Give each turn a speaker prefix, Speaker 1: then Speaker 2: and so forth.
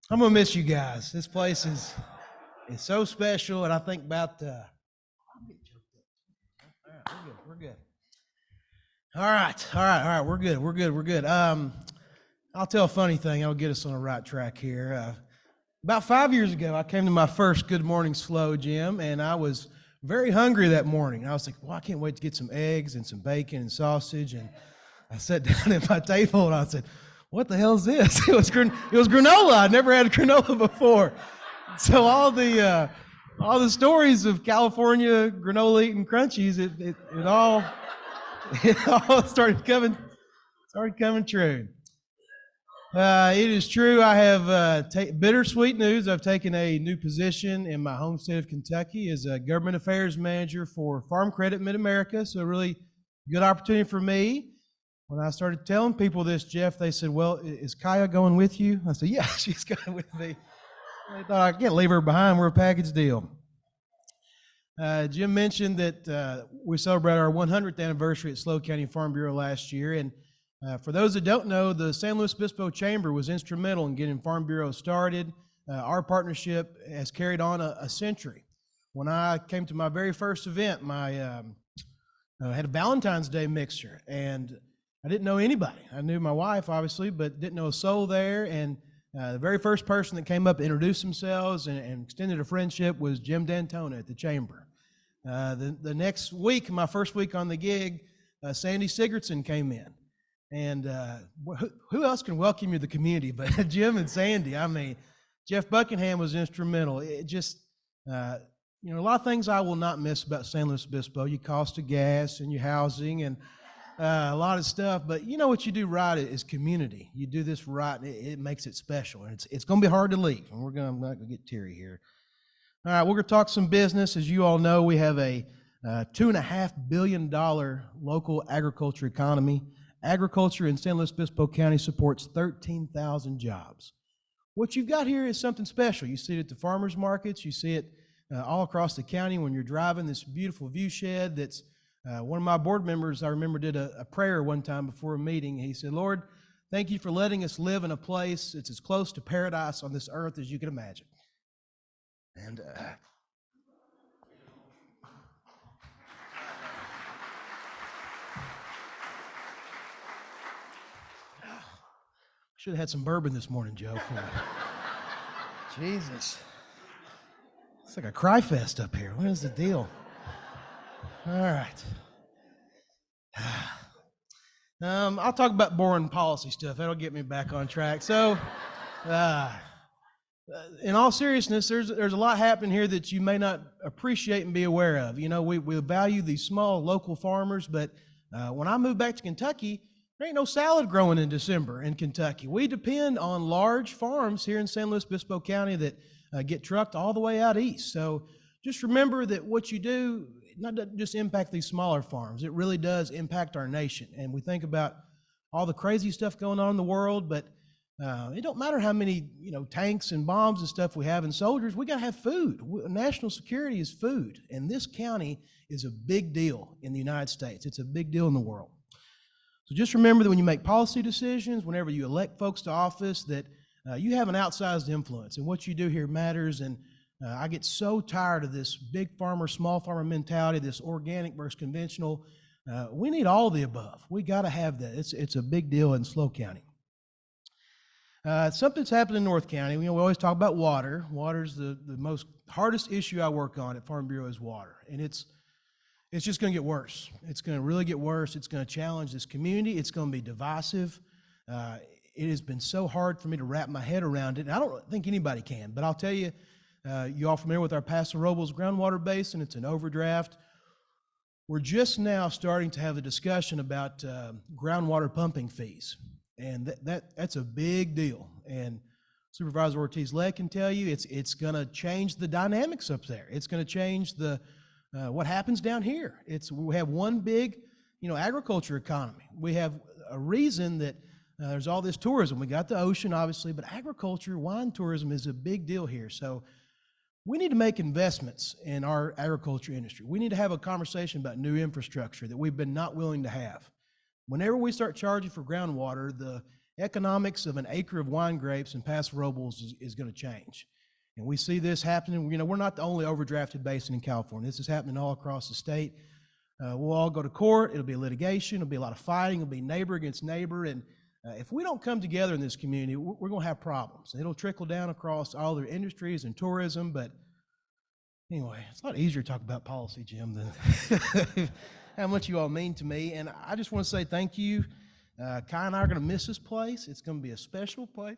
Speaker 1: I'm gonna miss you guys. This place is so special, and I think about I'll get choked up. All right, we're good. We're good. I'll tell a funny thing. I'll get us on the right track here. About 5 years ago, I came to my first Good Morning SLO, Jim, and I was very hungry that morning. I was like, well, I can't wait to get some eggs and some bacon and sausage. And I sat down at my table and I said, what the hell is this? It was granola. I'd never had granola before. So all the stories of California granola eating crunchies, it all started coming true. It is true. I have bittersweet news. I've taken a new position in my home state of Kentucky as a government affairs manager for Farm Credit Mid-America. So a really good opportunity for me. When I started telling people this, Jeff, they said, well, is Kaya going with you? I said, yeah, she's going with me. They thought I can't leave her behind. We're a package deal. Jim mentioned that we celebrated our 100th anniversary at SLO County Farm Bureau last year. And for those that don't know, the San Luis Obispo Chamber was instrumental in getting Farm Bureau started. Our partnership has carried on a century. When I came to my very first event, I had a Valentine's Day mixer, and I didn't know anybody. I knew my wife, obviously, but didn't know a soul there. And the very first person that came up, introduced themselves, and extended a friendship was Jim D'Antona at the Chamber. The next week, my first week on the gig, Sandy Sigurdsson came in. And who else can welcome you to the community but Jim and Sandy? I mean, Jeff Buckingham was instrumental. It just, a lot of things I will not miss about San Luis Obispo. Your cost of gas and your housing and a lot of stuff. But you know what you do right is community. You do this right, it makes it special. And it's going to be hard to leave. And I'm not going to get teary here. All right, we're going to talk some business. As you all know, we have a $2.5 billion local agriculture economy. Agriculture in San Luis Obispo County supports 13,000 jobs. What you've got here is something special. You see it at the farmers markets. You see it all across the county when you're driving this beautiful view shed. That's one of my board members, I remember, did a prayer one time before a meeting. He said, Lord, thank you for letting us live in a place that's as close to paradise on this earth as you can imagine. And should have had some bourbon this morning, Joe. Jesus. It's like a cry fest up here. What is the deal? All right. I'll talk about boring policy stuff. That'll get me back on track. So, in all seriousness, there's a lot happening here that you may not appreciate and be aware of. You know, we value these small local farmers, but when I moved back to Kentucky, there ain't no salad growing in December in Kentucky. We depend on large farms here in San Luis Obispo County that get trucked all the way out east. So just remember that what you do not just impact these smaller farms. It really does impact our nation. And we think about all the crazy stuff going on in the world, but it don't matter how many tanks and bombs and stuff we have and soldiers. We got to have food. National security is food, and this county is a big deal in the United States. It's a big deal in the world. So just remember that when you make policy decisions, whenever you elect folks to office, that you have an outsized influence, and what you do here matters. And I get so tired of this big farmer, small farmer mentality, this organic versus conventional. We need all of the above. We got to have that. It's a big deal in SLO County. Something's happened in North County. We always talk about water. Water's the most hardest issue I work on at Farm Bureau is water, and it's just going to get worse. It's going to really get worse. It's going to challenge this community. It's going to be divisive. It has been so hard for me to wrap my head around it, and I don't think anybody can. But I'll tell you, you all familiar with our Paso Robles groundwater basin? It's an overdraft. We're just now starting to have a discussion about groundwater pumping fees, and that's a big deal. And Supervisor Ortiz-Lett can tell you it's going to change the dynamics up there. It's going to change what happens down here. We have one big, agriculture economy. We have a reason that there's all this tourism. We got the ocean, obviously, but agriculture, wine tourism is a big deal here. So we need to make investments in our agriculture industry. We need to have a conversation about new infrastructure that we've been not willing to have. Whenever we start charging for groundwater, the economics of an acre of wine grapes in Paso Robles is going to change. And we see this happening. You know, we're not the only overdrafted basin in California. This is happening all across the state. We'll all go to court. It'll be litigation. It'll be a lot of fighting. It'll be neighbor against neighbor. And if we don't come together in this community, we're going to have problems. It'll trickle down across all their industries and tourism. But anyway, it's a lot easier to talk about policy, Jim, than how much you all mean to me. And I just want to say thank you. Kai and I are going to miss this place. It's going to be a special place.